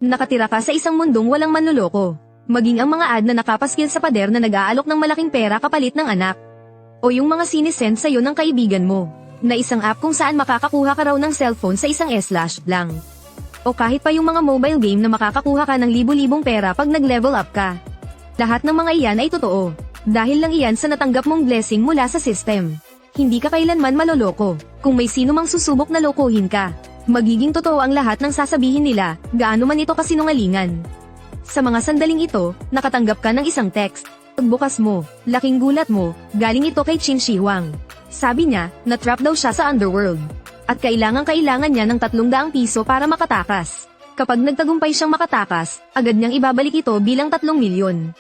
Nakatira ka sa isang mundong walang manloloko. Maging ang mga ad na nakapaskil sa pader na nag-aalok ng malaking pera kapalit ng anak. O yung mga sinisend sa'yo ng kaibigan mo, na isang app kung saan makakakuha ka raw ng cellphone sa isang S lang. O kahit pa yung mga mobile game na makakakuha ka ng libu-libong pera pag nag-level up ka. Lahat ng mga iyan ay totoo. Dahil lang iyan sa natanggap mong blessing mula sa system. Hindi ka kailanman maloloko. Kung may sino mang susubok na lokohin ka, magiging totoo ang lahat ng sasabihin nila, gaano man ito kasinungalingan. Sa mga sandaling ito, nakatanggap ka ng isang text. Pagbukas mo, laking gulat mo, galing ito kay Qin Shi Huang. Sabi niya, na-trap daw siya sa underworld. At kailangan niya ng 300 piso para makatakas. Kapag nagtagumpay siyang makatakas, agad niyang ibabalik ito bilang 3 milyon.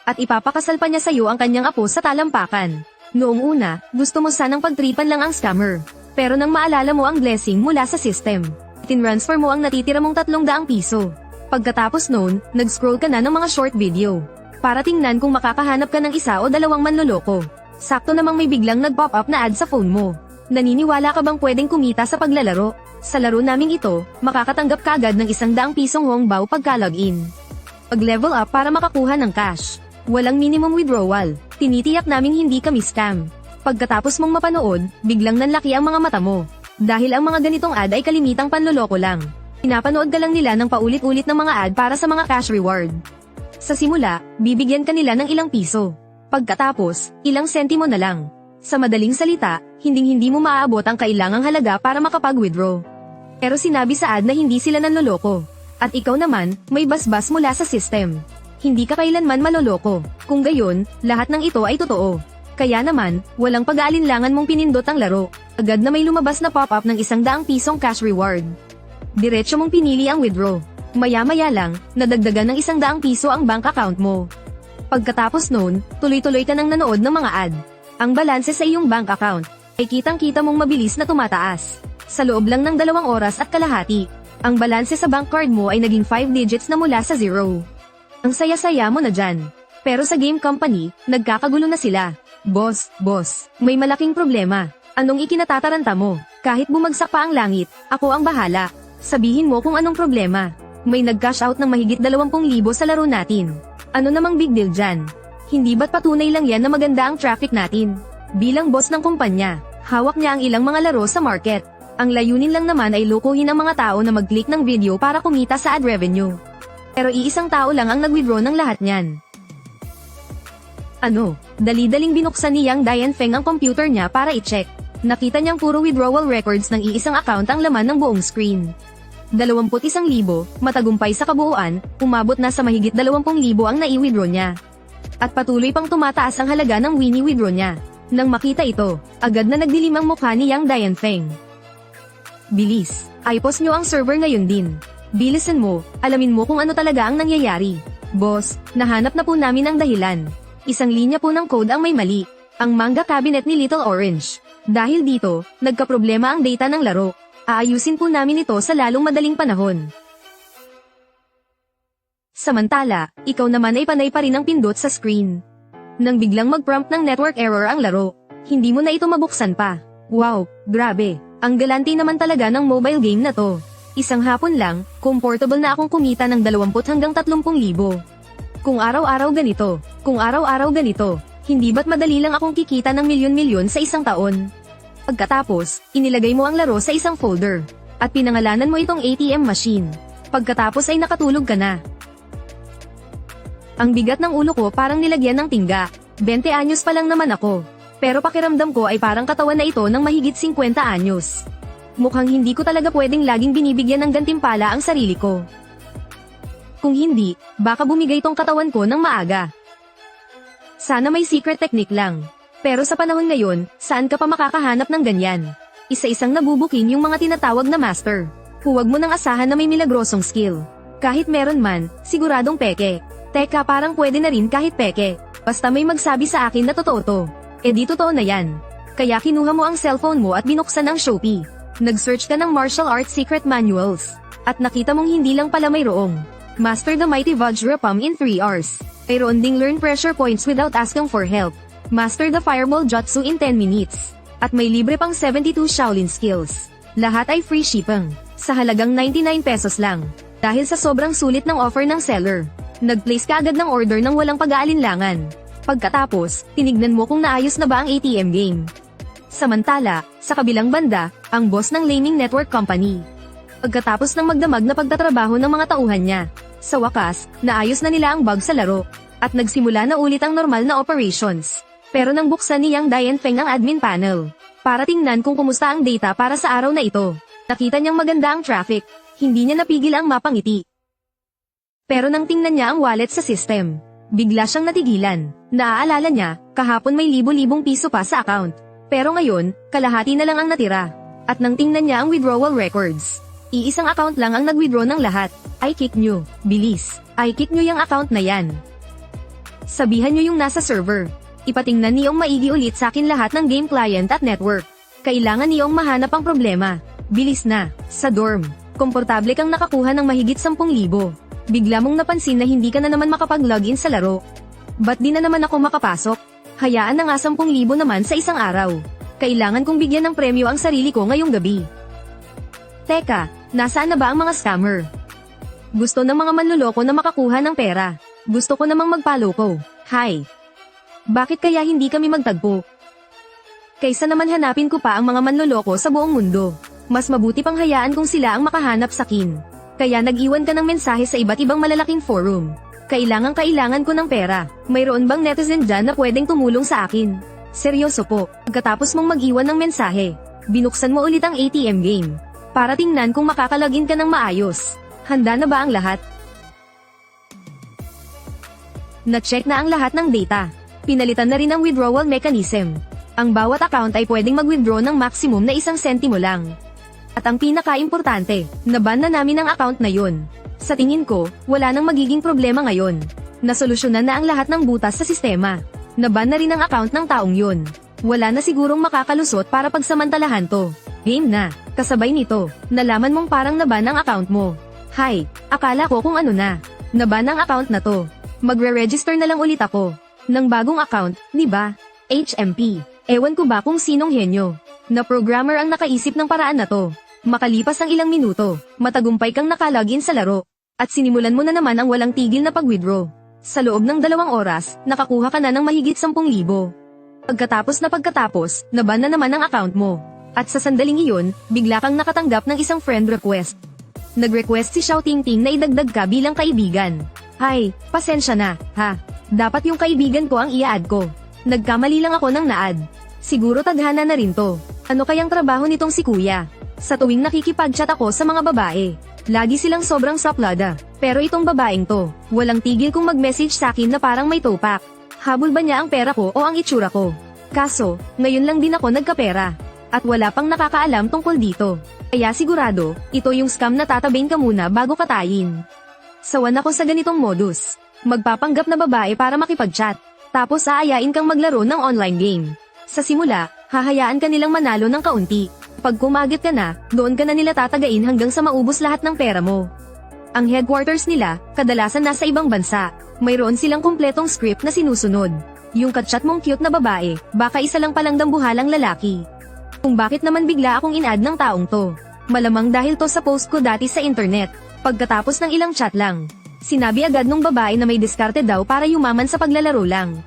At ipapakasal pa niya sa iyo ang kanyang apo sa talampakan. Noong una, gusto mo sanang pagtripan lang ang scammer. Pero nang maalala mo ang blessing mula sa system, tinransfer mo ang natitira mong 300 piso. Pagkatapos noon, nag-scroll ka na ng mga short video. Para tingnan kung makakahanap ka ng isa o dalawang manloloko. Sakto namang may biglang nag-pop up na ad sa phone mo. Naniniwala ka bang pwedeng kumita sa paglalaro? Sa laro naming ito, makakatanggap ka agad ng 100 pisong hongbao pagka-login. Pag-level up para makakuha ng cash. Walang minimum withdrawal. Tinitiyak naming hindi kami scam. Pagkatapos mong mapanood, biglang nanlaki ang mga mata mo. Dahil ang mga ganitong ad ay kalimitang panloloko lang. Pinapanood ka lang nila ng paulit-ulit ng mga ad para sa mga cash reward. Sa simula, bibigyan ka nila ng ilang piso. Pagkatapos, ilang sentimo na lang. Sa madaling salita, hinding-hindi mo maaabot ang kailangang halaga para makapag-withdraw. Pero sinabi sa ad na hindi sila nanloloko. At ikaw naman, may basbas mula sa system. Hindi ka kailanman maloloko. Kung gayon, lahat ng ito ay totoo. Kaya naman, walang pag-aalinlangan mong pinindot ang laro. Agad na may lumabas na pop-up ng 100 pisong cash reward. Diretso mong pinili ang withdraw. Maya-maya lang, nadagdagan ng 100 piso ang bank account mo. Pagkatapos noon, tuloy-tuloy ka nang nanood ng mga ad. Ang balanse sa iyong bank account ay kitang-kita mong mabilis na tumataas. Sa loob lang ng 2 oras at kalahati, ang balanse sa bank card mo ay naging 5 digits na mula sa 0. Ang saya-saya mo na dyan. Pero sa game company, nagkakagulo na sila. Boss, may malaking problema. Anong ikinatataranta mo? Kahit bumagsak pa ang langit, ako ang bahala. Sabihin mo kung anong problema. May nag-cash out ng mahigit 20,000 sa laro natin. Ano namang big deal dyan? Hindi ba't patunay lang yan na maganda ang traffic natin? Bilang boss ng kumpanya, hawak niya ang ilang mga laro sa market. Ang layunin lang naman ay lokohin ang mga tao na mag-click ng video para kumita sa ad revenue. Pero iisang tao lang ang nag-withdraw ng lahat niyan. Ano? Dali-daling binuksan ni Yang Dianfeng ang computer niya para i-check. Nakita niyang puro withdrawal records ng iisang account ang laman ng buong screen. 21,000, matagumpay sa kabuuan, umabot na sa mahigit 20,000 ang nai-withdraw niya. At patuloy pang tumataas ang halaga ng wini-withdraw niya. Nang makita ito, agad na nagdilim ang mukha ni Yang Dianfeng. Bilis, i-post niyo ang server ngayon din. Bilisan mo, alamin mo kung ano talaga ang nangyayari. Boss, nahanap na po namin ang dahilan. Isang linya po ng code ang may mali. Ang manga cabinet ni Little Orange. Dahil dito, nagkaproblema ang data ng laro. Aayusin po namin ito sa lalong madaling panahon. Samantala, ikaw naman ay panay pa rin ang pindot sa screen. Nang biglang mag-prompt ng network error ang laro, hindi mo na ito mabuksan pa. Wow, grabe. Ang galante naman talaga ng mobile game na to. Isang hapon lang, comfortable na akong kumita ng 20 hanggang 30,000. Kung araw-araw ganito, hindi ba't madali lang akong kikita ng milyon-milyon sa isang taon? Pagkatapos, inilagay mo ang laro sa isang folder, at pinangalanan mo itong ATM machine. Pagkatapos ay nakatulog ka na. Ang bigat ng ulo ko parang nilagyan ng tingga. 20 anyos pa lang naman ako. Pero pakiramdam ko ay parang katawan na ito ng mahigit 50 anyos. Mukhang hindi ko talaga pwedeng laging binibigyan ng gantimpala ang sarili ko. Kung hindi, baka bumigay tong katawan ko ng maaga. Sana may secret technique lang. Pero sa panahon ngayon, saan ka pa makakahanap ng ganyan? Isa-isang nabubukin yung mga tinatawag na master. Huwag mo nang asahan na may milagrosong skill. Kahit meron man, siguradong peke. Teka, parang pwede na rin kahit peke. Basta may magsabi sa akin na totoo to. Eh di totoo na yan. Kaya kinuha mo ang cellphone mo at binuksan ang Shopee. Nag-search ka ng martial arts secret manuals. At nakita mong hindi lang pala mayroong Master the Mighty Vajra Palm in 3 hours. Mayroon ding learn pressure points without asking for help. Master the Fireball Jutsu in 10 minutes. At may libre pang 72 Shaolin skills. Lahat ay free shipping. Sa halagang 99 pesos lang. Dahil sa sobrang sulit ng offer ng seller, nag-place ka agad ng order ng walang pag-aalinlangan. Pagkatapos, tinignan mo kung naayos na ba ang ATM game. Samantala, sa kabilang banda, ang boss ng Laming Network Company. Pagkatapos ng magdamag na pagtatrabaho ng mga tauhan niya, sa wakas, naayos na nila ang bug sa laro, at nagsimula na ulit ang normal na operations. Pero nang buksan ni Yang Dianfeng ang admin panel, para tingnan kung kumusta ang data para sa araw na ito, nakita niyang maganda ang traffic, hindi niya napigil ang mapangiti. Pero nang tingnan niya ang wallet sa system, bigla siyang natigilan. Naaalala niya, kahapon may libo-libong piso pa sa account. Pero ngayon, kalahati na lang ang natira. At nang tingnan niya ang withdrawal records, iisang account lang ang nag-withdraw ng lahat. I kick nyo, bilis. I kick nyo yung account na yan. Sabihan nyo yung nasa server. Ipatingnan niyong maigi ulit sa akin lahat ng game client at network. Kailangan niyong mahanap ang problema. Bilis na, sa dorm. Komportable kang nakakuha ng mahigit 10,000. Bigla mong napansin na hindi ka na naman makapag-login sa laro. Ba't di na naman ako makapasok? Hayaan na nga 10,000 naman sa isang araw. Kailangan kong bigyan ng premyo ang sarili ko ngayong gabi. Teka, nasaan na ba ang mga scammer? Gusto ng mga manloloko na makakuha ng pera. Gusto ko namang magpaloko. Hi. Bakit kaya hindi kami magtagpo? Kaysa naman hanapin ko pa ang mga manloloko sa buong mundo. Mas mabuti pang hayaan kung sila ang makahanap sa akin. Kaya nag-iwan ka ng mensahe sa iba't ibang malalaking forum. Kailangan ko ng pera. Mayroon bang netizen dyan na pwedeng tumulong sa akin? Seryoso po. Pagkatapos mong mag-iwan ng mensahe, binuksan mo ulit ang ATM game. Para tingnan kung makakalagin ka ng maayos. Handa na ba ang lahat? Na-check na ang lahat ng data. Pinalitan na rin ang withdrawal mechanism. Ang bawat account ay pwedeng mag-withdraw ng maximum na 1 sentimo lang. At ang pinaka-importante, naban na namin ang account na yun. Sa tingin ko, wala nang magiging problema ngayon. Nasolusyonan na ang lahat ng butas sa sistema. Naban na rin ang account ng taong yun. Wala na sigurong makakalusot para pagsamantalahan to. Game na. Kasabay nito, nalaman mong parang naban ang account mo. Hi, akala ko kung ano na. Naban ang account na to. Magre-register na lang ulit ako. Ng bagong account, di ba? HMP. Ewan ko ba kung sinong henyo. Na programmer ang nakaisip ng paraan na to. Makalipas ang ilang minuto, matagumpay kang nakalogin sa laro. At sinimulan mo na naman ang walang tigil na pag-withdraw. Sa loob ng 2 oras, nakakuha ka na ng mahigit 10,000. Pagkatapos, naban na naman ang account mo. At sa sandaling iyon, bigla kang nakatanggap ng isang friend request. Nag-request si Xiao Tingting na idagdag ka bilang kaibigan. Hay, pasensya na, ha? Dapat yung kaibigan ko ang i-add ko. Nagkamali lang ako ng na-add. Siguro tadhana na rin to. Ano kayang trabaho nitong si kuya? Sa tuwing nakikipag-chat ako sa mga babae, lagi silang sobrang saplada. Pero itong babaeng to, walang tigil kung mag-message sa akin na parang may topak. Habol ba niya ang pera ko o ang itsura ko? Kaso, ngayon lang din ako nagkapera. At wala pang nakakaalam tungkol dito. Kaya sigurado, ito yung scam na tatabain ka muna bago katayin. Sawan ako sa ganitong modus. Magpapanggap na babae para makipag-chat. Tapos aayain kang maglaro ng online game. Sa simula, hahayaan ka nilang manalo ng kaunti. Pag kumagit ka na, doon ka na nila tatagain hanggang sa maubos lahat ng pera mo. Ang headquarters nila, kadalasan nasa ibang bansa. Mayroon silang kumpletong script na sinusunod. Yung katchat mong cute na babae, baka isa lang palang dambuhalang lalaki. Kung bakit naman bigla akong in-add ng taong to? Malamang dahil to sa post ko dati sa internet. Pagkatapos ng ilang chat lang, sinabi agad nung babae na may diskarte daw para yumaman sa paglalaro lang.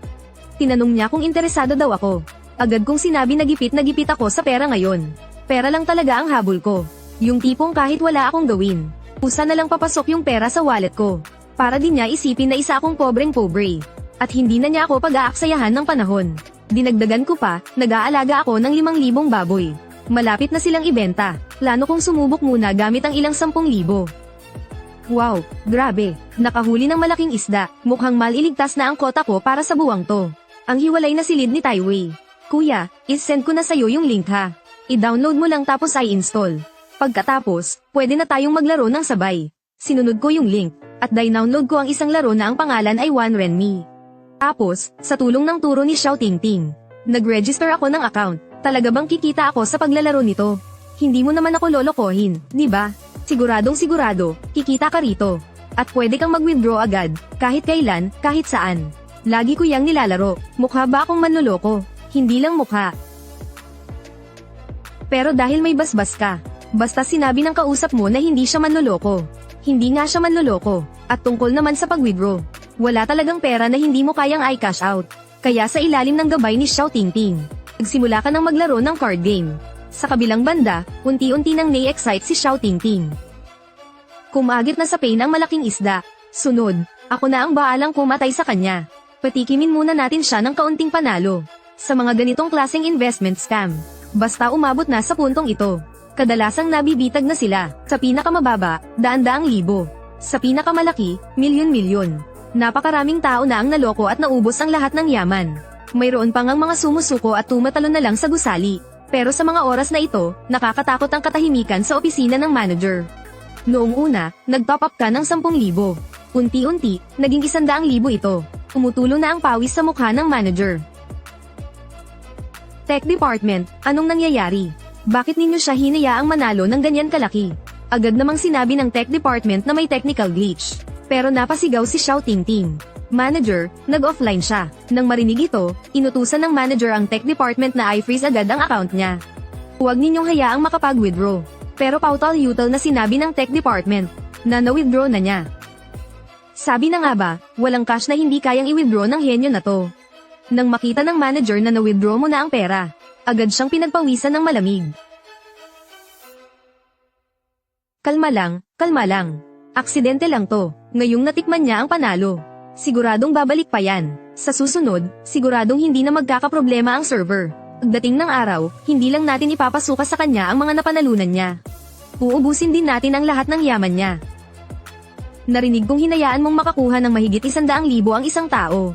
Tinanong niya kung interesado daw ako. Agad kong sinabi na gipit ako sa pera ngayon. Pera lang talaga ang habol ko. Yung tipong kahit wala akong gawin, pusa na lang papasok yung pera sa wallet ko. Para din niya isipin na isa akong pobreng-pobre. At hindi na niya ako pag-aaksayahan ng panahon. Dinagdagan ko pa, nag-aalaga ako ng 5,000 baboy. Malapit na silang ibenta. Plano kong sumubok muna gamit ang ilang 10,000. Wow, grabe. Nakahuli ng malaking isda. Mukhang maliligtas na ang kota ko para sa buwang to. Ang hiwalay na silid ni Taiwei. Kuya, is-send ko na sa'yo yung link ha. I-download mo lang tapos i-install. Pagkatapos, pwede na tayong maglaro ng sabay. Sinunod ko yung link, at download ko ang isang laro na ang pangalan ay One Renmi. Tapos, sa tulong ng turo ni Xiao Tingting, nag-register ako ng account. Talaga bang kikita ako sa paglalaro nito? Hindi mo naman ako lolokohin, di ba? Siguradong kikita ka rito. At pwede kang mag-withdraw agad, kahit kailan, kahit saan. Lagi ko yang nilalaro. Mukha ba akong manloloko? Hindi lang mukha. Pero dahil may basbas ka, basta sinabi ng kausap mo na hindi siya manloloko, Hindi nga siya manloloko. At tungkol naman sa pag-withdraw, wala talagang pera na hindi mo kayang i-cash out. Kaya sa ilalim ng gabay ni Xiao Tingting, nagsimula ka ng maglaro ng card game. Sa kabilang banda, unti-unti nang na-excite si Xiao Tingting. Kumagit na sa pain ang malaking isda. Sunod, ako na ang baalang kumatay sa kanya. Patikimin muna natin siya ng kaunting panalo. Sa mga ganitong klaseng investment scam, basta umabot na sa puntong ito, kadalasang nabibitag na sila. Sa pinakamababa, daan-daang libo. Sa pinakamalaki, milyon-milyon. Napakaraming tao na ang naloko at naubos ang lahat ng yaman. Mayroon pang ang mga sumusuko at tumatalon na lang sa gusali. Pero sa mga oras na ito, nakakatakot ang katahimikan sa opisina ng manager. Noong una, nag-top up ka ng 10,000. Unti-unti, naging 100,000 ito. Tumutulo na ang pawis sa mukha ng manager. Tech Department, anong nangyayari? Bakit ninyo siya hinayaang manalo ng ganyan kalaki? Agad namang sinabi ng Tech Department na may technical glitch. Pero napasigaw si Xiao Tingting. Manager, nag-offline siya. Nang marinig ito, inutusan ng manager ang Tech Department na i-freeze agad ang account niya. Huwag ninyong hayaang makapag-withdraw. Pero pautal-yutal na sinabi ng Tech Department na na-withdraw na niya. Sabi na nga ba, walang cash na hindi kayang i-withdraw ng henyo na to. Nang makita ng manager na na-withdraw mo na ang pera, agad siyang pinagpawisan ng malamig. Kalma lang. Aksidente lang to. Ngayong natikman niya ang panalo. Siguradong babalik pa yan. Sa susunod, siguradong hindi na magkakaproblema ang server. Pagdating ng araw, hindi lang natin ipapasuka sa kanya ang mga napanalunan niya. Uubusin din natin ang lahat ng yaman niya. Narinig kong hinayaan mong makakuha ng mahigit 100,000 ang isang tao.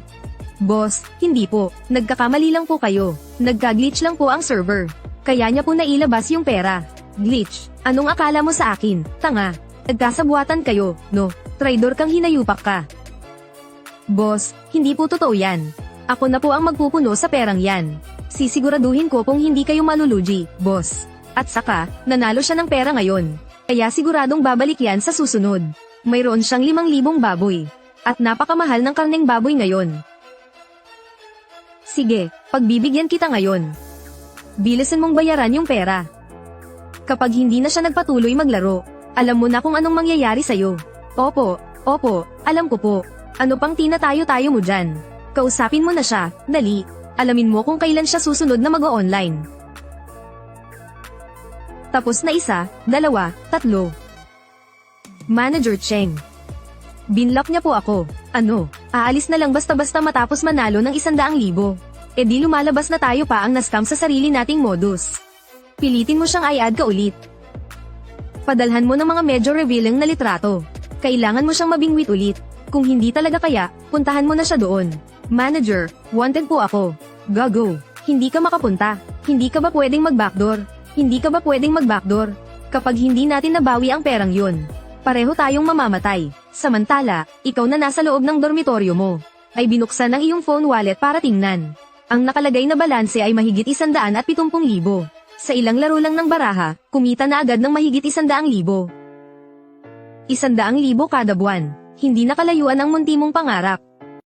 Boss, hindi po. Nagkakamali lang po kayo. Nagka-glitch lang po ang server. Kaya niya po nailabas yung pera. Glitch. Anong akala mo sa akin? Tanga. Nagkasabuatan kayo, no? Traidor kang hinayupak ka. Boss, hindi po totoo yan. Ako na po ang magpupuno sa perang yan. Sisiguraduhin ko kung hindi kayo malulugi, boss. At saka, nanalo siya ng pera ngayon. Kaya siguradong babalik yan sa susunod. Mayroon siyang 5,000 baboy. At napakamahal ng karneng baboy ngayon. Sige, pagbibigyan kita ngayon. Bilisan mong bayaran yung pera. Kapag hindi na siya nagpatuloy maglaro, alam mo na kung anong mangyayari sa'yo. Opo, alam ko po. Ano pang tinatayo-tayo mo dyan? Kausapin mo na siya, dali. Alamin mo kung kailan siya susunod na mag-o-online. Tapos na 1, 2, 3. Manager Cheng. Binlock niya po ako. Ano, aalis na lang basta-basta matapos manalo ng 100,000. E di lumalabas na tayo pa ang nascam sa sarili nating modus. Pilitin mo siyang i-add ka ulit. Padalhan mo ng mga medyo revealing na litrato. Kailangan mo siyang mabingwit ulit. Kung hindi talaga kaya, puntahan mo na siya doon. Manager, wanted po ako. Go. Hindi ka makapunta. Hindi ka ba pwedeng mag-backdoor? Kapag hindi natin nabawi ang perang yun, pareho tayong mamamatay. Samantala, ikaw na nasa loob ng dormitoryo mo, ay binuksan ang iyong phone wallet para tingnan. Ang nakalagay na balanse ay mahigit 170,000. Sa ilang laro lang ng baraha, kumita na agad ng mahigit 100,000. 100,000 kada buwan. Hindi nakalayuan ang munti mong pangarap.